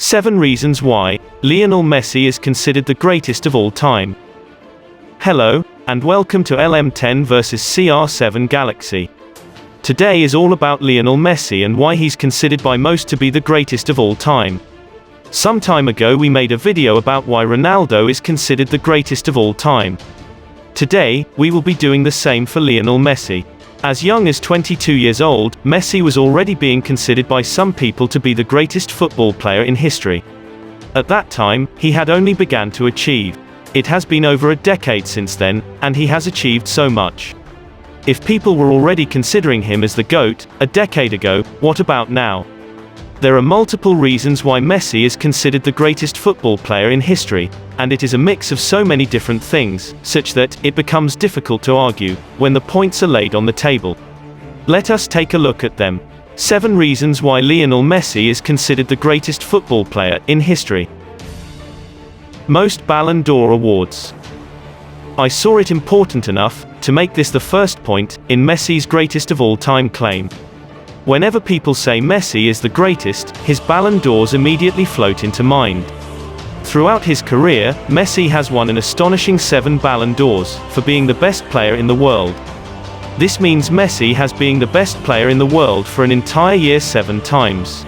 7 reasons why Lionel Messi is considered the greatest of all time. Hello, and welcome to LM10 vs CR7 Galaxy. Today is all about Lionel Messi and why he's considered by most to be the greatest of all time. Some time ago we made a video about why Ronaldo is considered the greatest of all time. Today, we will be doing the same for Lionel Messi. As young as 22 years old, Messi was already being considered by some people to be the greatest football player in history. At that time, he had only begun to achieve. It has been over a decade since then, and he has achieved so much. If people were already considering him as the GOAT a decade ago, what about now? There are multiple reasons why Messi is considered the greatest football player in history, and it is a mix of so many different things, such that it becomes difficult to argue when the points are laid on the table. Let us take a look at them. 7 reasons why Lionel Messi is considered the greatest football player in history. Most Ballon d'Or awards. I saw it important enough to make this the first point in Messi's greatest of all time claim. Whenever people say Messi is the greatest, his Ballon d'Ors immediately float into mind. Throughout his career, Messi has won an astonishing 7 Ballon d'Ors for being the best player in the world. This means Messi has been the best player in the world for an entire year 7 times.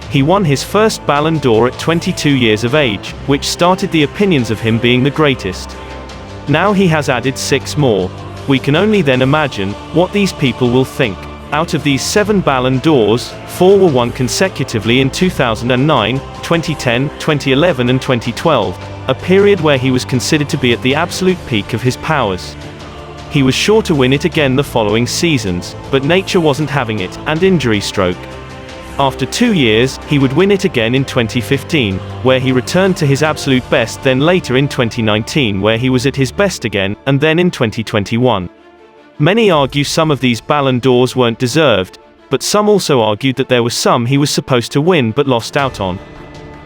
He won his first Ballon d'Or at 22 years of age, which started the opinions of him being the greatest. Now he has added 6 more. We can only then imagine what these people will think. Out of these 7 Ballon d'Ors, 4 were won consecutively in 2009, 2010, 2011 and 2012, a period where he was considered to be at the absolute peak of his powers. He was sure to win it again the following seasons, but nature wasn't having it, and injury stroke. After 2 years, he would win it again in 2015, where he returned to his absolute best, then later in 2019 where he was at his best again, and then in 2021. Many argue some of these Ballon d'Ors weren't deserved, but some also argued that there were some he was supposed to win but lost out on.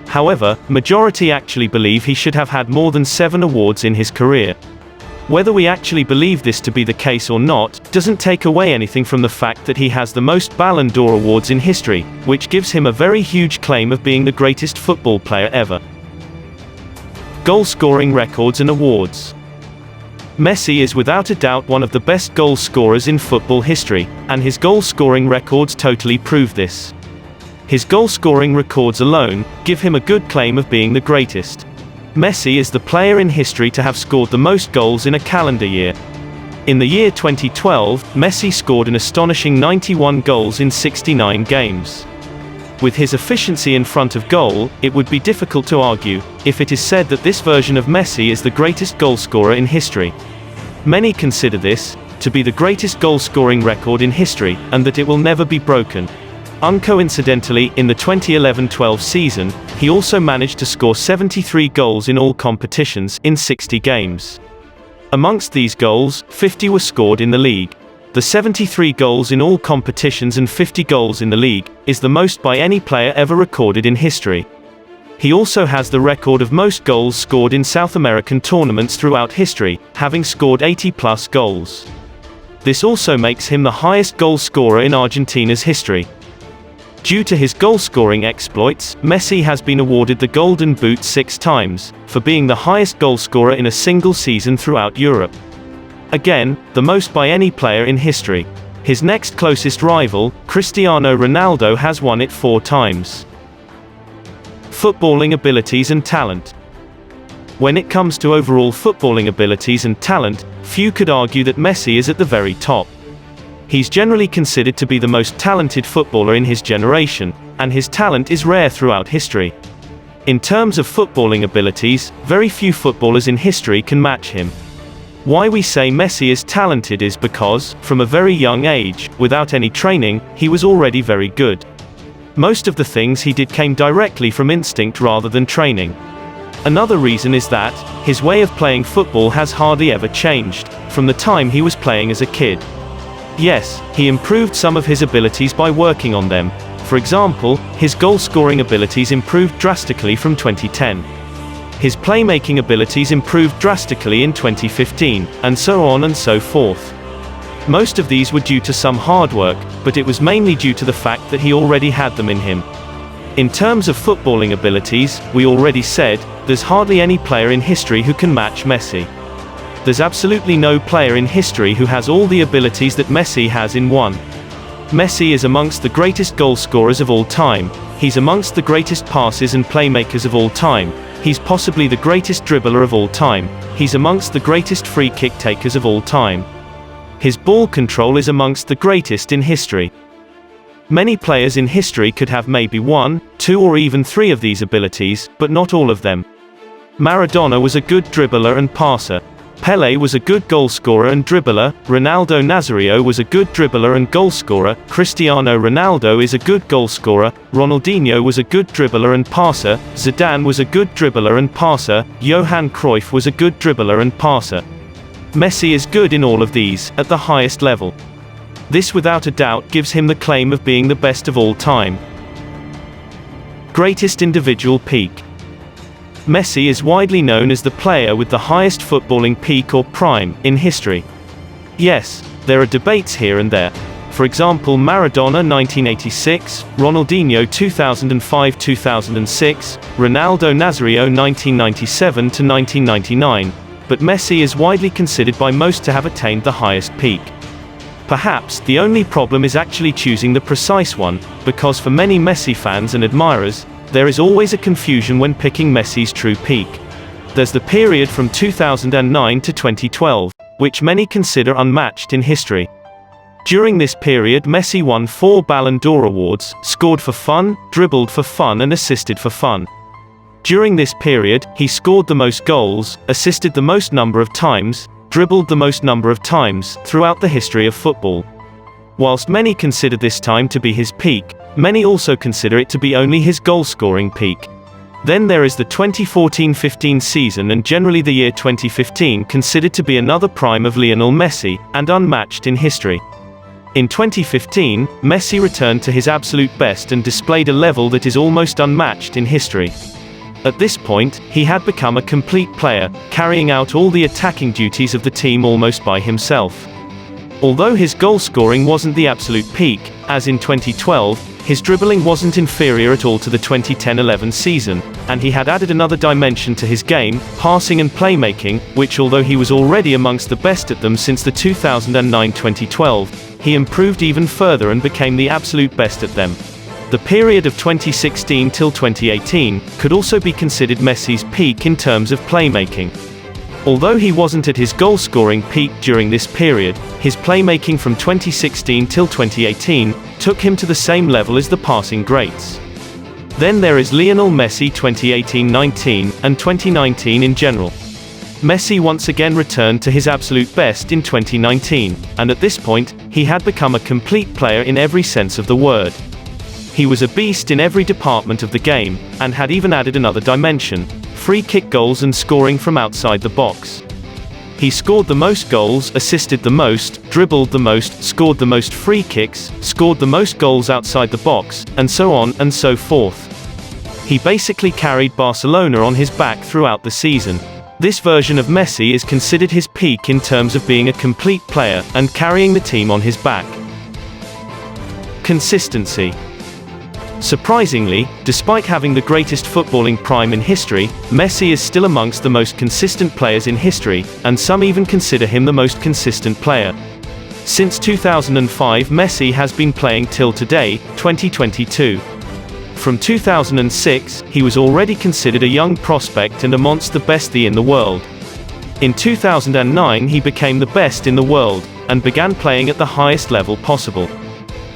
However, majority actually believe he should have had more than 7 awards in his career. Whether we actually believe this to be the case or not, doesn't take away anything from the fact that he has the most Ballon d'Or awards in history, which gives him a very huge claim of being the greatest football player ever. Goal-scoring records and awards. Messi is without a doubt one of the best goal scorers in football history, and his goal-scoring records totally prove this. His goal-scoring records alone give him a good claim of being the greatest. Messi is the player in history to have scored the most goals in a calendar year. In the year 2012, Messi scored an astonishing 91 goals in 69 games. With his efficiency in front of goal, it would be difficult to argue if it is said that this version of Messi is the greatest goalscorer in history. Many consider this to be the greatest goal-scoring record in history, and that it will never be broken. Uncoincidentally, in the 2011-12 season, he also managed to score 73 goals in all competitions in 60 games. Amongst these goals, 50 were scored in the league. The 73 goals in all competitions and 50 goals in the league is the most by any player ever recorded in history. He also has the record of most goals scored in South American tournaments throughout history, having scored 80+ goals. This also makes him the highest goal scorer in Argentina's history. Due to his goal-scoring exploits, Messi has been awarded the Golden Boot 6 times, for being the highest goalscorer in a single season throughout Europe. Again, the most by any player in history. His next closest rival, Cristiano Ronaldo, has won it 4 times. Footballing abilities and talent. When it comes to overall footballing abilities and talent, few could argue that Messi is at the very top. He's generally considered to be the most talented footballer in his generation, and his talent is rare throughout history. In terms of footballing abilities, very few footballers in history can match him. Why we say Messi is talented is because, from a very young age, without any training, he was already very good. Most of the things he did came directly from instinct rather than training. Another reason is that his way of playing football has hardly ever changed from the time he was playing as a kid. Yes, he improved some of his abilities by working on them. For example, his goal-scoring abilities improved drastically from 2010. His playmaking abilities improved drastically in 2015, and so on and so forth. Most of these were due to some hard work, but it was mainly due to the fact that he already had them in him. In terms of footballing abilities, we already said, there's hardly any player in history who can match Messi. There's absolutely no player in history who has all the abilities that Messi has in one. Messi is amongst the greatest goal scorers of all time. He's amongst the greatest passes and playmakers of all time. He's possibly the greatest dribbler of all time. He's amongst the greatest free kick takers of all time. His ball control is amongst the greatest in history. Many players in history could have maybe 1, 2 or even 3 of these abilities, but not all of them. Maradona was a good dribbler and passer. Pelé was a good goalscorer and dribbler. Ronaldo Nazario was a good dribbler and goalscorer. Cristiano Ronaldo is a good goalscorer. Ronaldinho was a good dribbler and passer. Zidane was a good dribbler and passer. Johan Cruyff was a good dribbler and passer. Messi is good in all of these, at the highest level. This without a doubt gives him the claim of being the best of all time. Greatest individual peak. Messi is widely known as the player with the highest footballing peak or prime in history. Yes, there are debates here and there. For example, Maradona 1986, Ronaldinho 2005-2006, Ronaldo Nazario 1997 to 1999, but Messi is widely considered by most to have attained the highest peak. Perhaps the only problem is actually choosing the precise one, because for many Messi fans and admirers, there is always a confusion when picking Messi's true peak. There's the period from 2009 to 2012, which many consider unmatched in history. During this period, Messi won 4 Ballon d'Or awards, scored for fun, dribbled for fun and assisted for fun. During this period, he scored the most goals, assisted the most number of times, dribbled the most number of times, throughout the history of football. Whilst many consider this time to be his peak, many also consider it to be only his goal-scoring peak. Then there is the 2014-15 season and generally the year 2015 considered to be another prime of Lionel Messi, and unmatched in history. In 2015, Messi returned to his absolute best and displayed a level that is almost unmatched in history. At this point, he had become a complete player, carrying out all the attacking duties of the team almost by himself. Although his goal scoring wasn't the absolute peak, as in 2012, his dribbling wasn't inferior at all to the 2010-11 season, and he had added another dimension to his game, passing and playmaking, which although he was already amongst the best at them since the 2009-2012, he improved even further and became the absolute best at them. The period of 2016 till 2018 could also be considered Messi's peak in terms of playmaking. Although he wasn't at his goal-scoring peak during this period, his playmaking from 2016 till 2018 took him to the same level as the passing greats. Then there is Lionel Messi 2018-19 and 2019 in general. Messi once again returned to his absolute best in 2019, and at this point, he had become a complete player in every sense of the word. He was a beast in every department of the game, and had even added another dimension: free kick goals and scoring from outside the box. He scored the most goals, assisted the most, dribbled the most, scored the most free kicks, scored the most goals outside the box, and so on and so forth. He basically carried Barcelona on his back throughout the season. This version of Messi is considered his peak in terms of being a complete player, and carrying the team on his back. Consistency. Surprisingly, despite having the greatest footballing prime in history, Messi is still amongst the most consistent players in history, and some even consider him the most consistent player. Since 2005, Messi has been playing till today, 2022. From 2006, he was already considered a young prospect and amongst the best in the world. In 2009, he became the best in the world, and began playing at the highest level possible.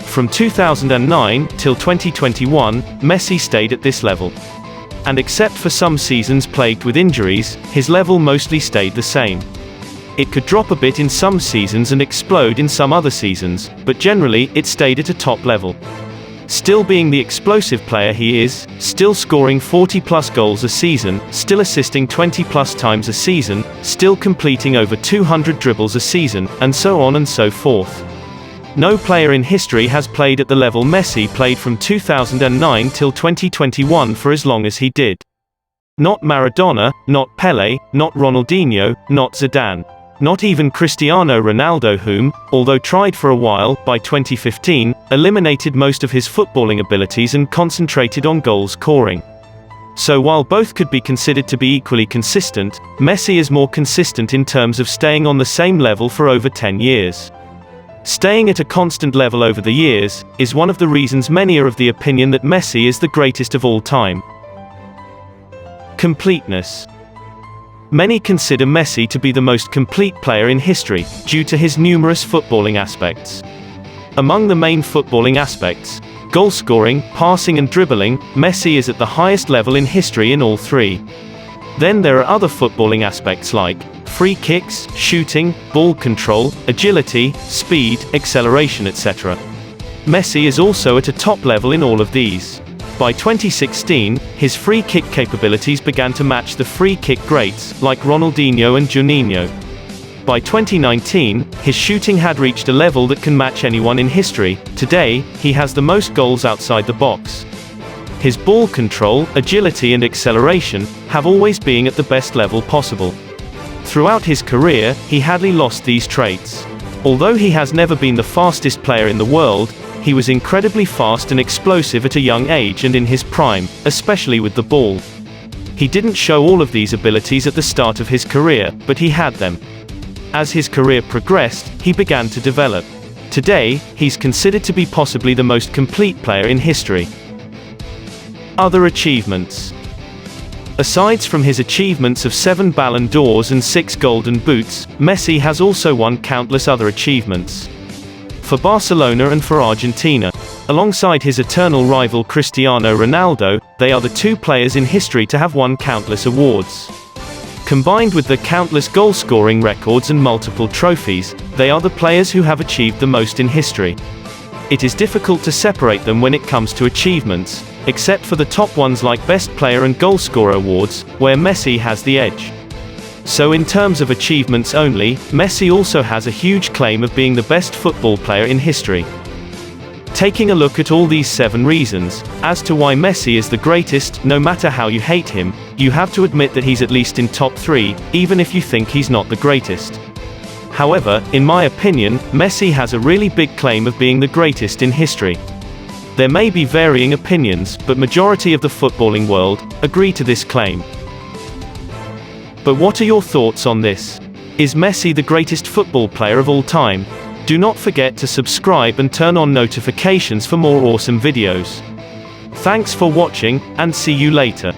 From 2009 till 2021, Messi stayed at this level. And except for some seasons plagued with injuries, his level mostly stayed the same. It could drop a bit in some seasons and explode in some other seasons, but generally, it stayed at a top level. Still being the explosive player he is, still scoring 40+ goals a season, still assisting 20+ times a season, still completing over 200 dribbles a season, and so on and so forth. No player in history has played at the level Messi played from 2009 till 2021 for as long as he did. Not Maradona, not Pelé, not Ronaldinho, not Zidane. Not even Cristiano Ronaldo, whom, although tried for a while, by 2015, eliminated most of his footballing abilities and concentrated on goal scoring. So while both could be considered to be equally consistent, Messi is more consistent in terms of staying on the same level for over 10 years. Staying at a constant level over the years is one of the reasons many are of the opinion that Messi is the greatest of all time. Completeness. Many consider Messi to be the most complete player in history, due to his numerous footballing aspects. Among the main footballing aspects, goal scoring, passing and dribbling, Messi is at the highest level in history in all three. Then there are other footballing aspects like free kicks, shooting, ball control, agility, speed, acceleration, etc. Messi is also at a top level in all of these. By 2016, his free kick capabilities began to match the free kick greats, like Ronaldinho and Juninho. By 2019, his shooting had reached a level that can match anyone in history. Today, he has the most goals outside the box. His ball control, agility and acceleration have always been at the best level possible. Throughout his career, he hardly lost these traits. Although he has never been the fastest player in the world, he was incredibly fast and explosive at a young age and in his prime, especially with the ball. He didn't show all of these abilities at the start of his career, but he had them. As his career progressed, he began to develop. Today, he's considered to be possibly the most complete player in history. Other achievements. Aside from his achievements of 7 Ballon d'Ors and 6 Golden Boots, Messi has also won countless other achievements. For Barcelona and for Argentina. Alongside his eternal rival Cristiano Ronaldo, they are the two players in history to have won countless awards. Combined with the countless goal-scoring records and multiple trophies, they are the players who have achieved the most in history. It is difficult to separate them when it comes to achievements, except for the top ones like Best Player and Goal Scorer awards, where Messi has the edge. So in terms of achievements only, Messi also has a huge claim of being the best football player in history. Taking a look at all these 7 reasons as to why Messi is the greatest, no matter how you hate him, you have to admit that he's at least in top 3, even if you think he's not the greatest. However, in my opinion, Messi has a really big claim of being the greatest in history. There may be varying opinions, but majority of the footballing world agree to this claim. But what are your thoughts on this? Is Messi the greatest football player of all time? Do not forget to subscribe and turn on notifications for more awesome videos. Thanks for watching, and see you later.